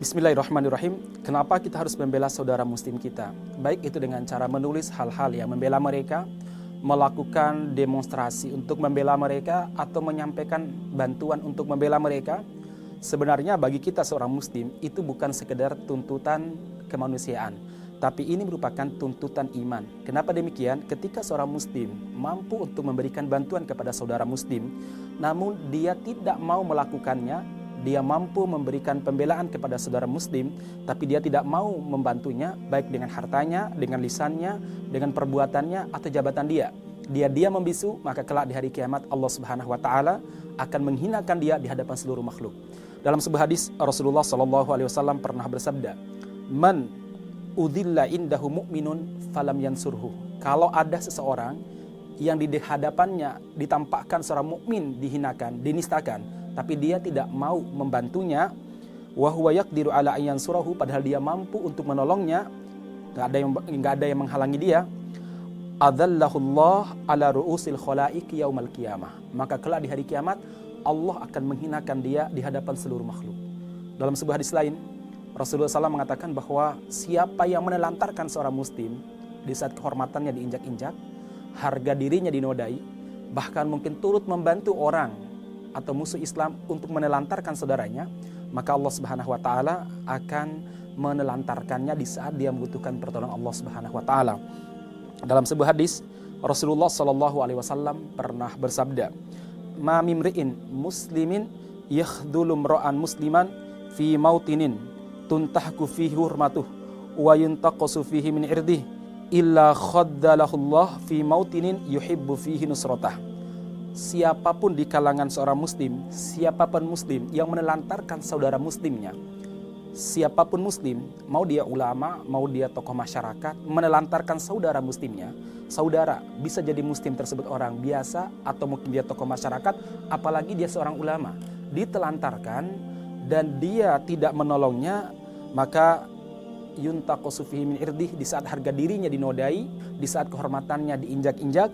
Bismillahirrahmanirrahim. Kenapa kita harus membela saudara muslim kita? Baik itu dengan cara menulis hal-hal yang membela mereka, melakukan demonstrasi untuk membela mereka, atau menyampaikan bantuan untuk membela mereka. Sebenarnya bagi kita seorang muslim itu bukan sekedar tuntutan kemanusiaan, tapi ini merupakan tuntutan iman. Kenapa demikian? Ketika seorang muslim mampu untuk memberikan bantuan kepada saudara muslim, namun dia tidak mau melakukannya, dia mampu memberikan pembelaan kepada saudara muslim, tapi dia tidak mau membantunya, baik dengan hartanya, dengan lisannya, dengan perbuatannya, atau jabatan dia. Dia membisu, maka kelak di hari kiamat Allah Subhanahu wa Ta'ala akan menghinakan dia di hadapan seluruh makhluk. Dalam sebuah hadis Rasulullah SAW pernah bersabda, "Man udhilla indahu mu'minun falam yansurhu." Kalau ada seseorang yang di hadapannya ditampakkan seorang mukmin dihinakan, dinistakan, tapi dia tidak mau membantunya, wa huwa yaqdiru ala ayyan surahu, padahal dia mampu untuk menolongnya, enggak ada yang menghalangi dia, adzallahullah ala ru'usil khalaiq yaumal qiyamah. Maka kelak di hari kiamat Allah akan menghinakan dia di hadapan seluruh makhluk. Dalam sebuah hadis lain, Rasulullah SAW mengatakan bahwa siapa yang menelantarkan seorang muslim di saat kehormatannya diinjak-injak, harga dirinya dinodai, bahkan mungkin turut membantu orang atau musuh Islam untuk menelantarkan saudaranya, maka Allah Subhanahu wa Ta'ala akan menelantarkannya di saat dia membutuhkan pertolongan Allah Subhanahu wa Ta'ala. Dalam sebuah hadis Rasulullah SAW pernah bersabda, "Ma mimri'in muslimin yakhdhulu imra'an musliman fi mautinin tuntahku fihi hurmatuh wa yuntaqasu fihi min irdih illa khaddalahullah fi mautinin yuhibbu fihi nusratah." Siapapun di kalangan seorang muslim, siapapun muslim yang menelantarkan saudara muslimnya, siapapun muslim, mau dia ulama, mau dia tokoh masyarakat, menelantarkan saudara muslimnya, saudara bisa jadi muslim tersebut orang biasa atau mungkin dia tokoh masyarakat, apalagi dia seorang ulama, ditelantarkan dan dia tidak menolongnya, maka yuntaqasu fihi min irdih, di saat harga dirinya dinodai, di saat kehormatannya diinjak-injak,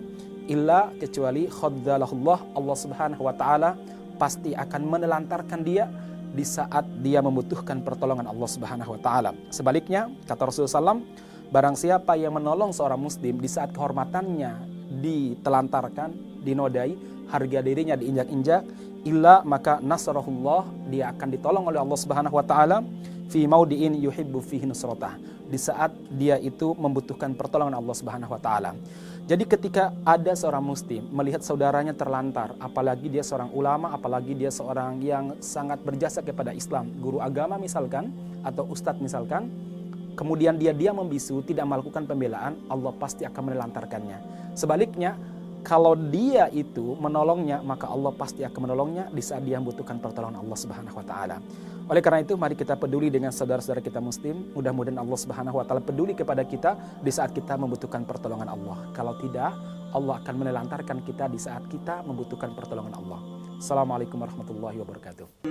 illa kecuali khaddalahullah, Allah Subhanahu wa Ta'ala pasti akan menelantarkan dia di saat dia membutuhkan pertolongan Allah Subhanahu wa Ta'ala. Sebaliknya, kata Rasulullah SAW, barang siapa yang menolong seorang muslim di saat kehormatannya ditelantarkan, dinodai, harga dirinya diinjak-injak, illa maka nasrahullah, dia akan ditolong oleh Allah Subhanahu wa Ta'ala fi maudiin yuhibbu fihi nusratah, di saat dia itu membutuhkan pertolongan Allah Subhanahu wa Ta'ala. Jadi ketika ada seorang muslim melihat saudaranya terlantar, apalagi dia seorang ulama, apalagi dia seorang yang sangat berjasa kepada Islam, guru agama misalkan, atau ustadz misalkan, kemudian dia membisu, tidak melakukan pembelaan, Allah pasti akan menelantarkannya. Sebaliknya, kalau dia itu menolongnya, maka Allah pasti akan menolongnya di saat dia membutuhkan pertolongan Allah Subhanahu wa Ta'ala. Oleh karena itu, mari kita peduli dengan saudara-saudara kita muslim. Mudah-mudahan Allah Subhanahu wa Ta'ala peduli kepada kita di saat kita membutuhkan pertolongan Allah. Kalau tidak, Allah akan menelantarkan kita di saat kita membutuhkan pertolongan Allah. Assalamualaikum warahmatullahi wabarakatuh.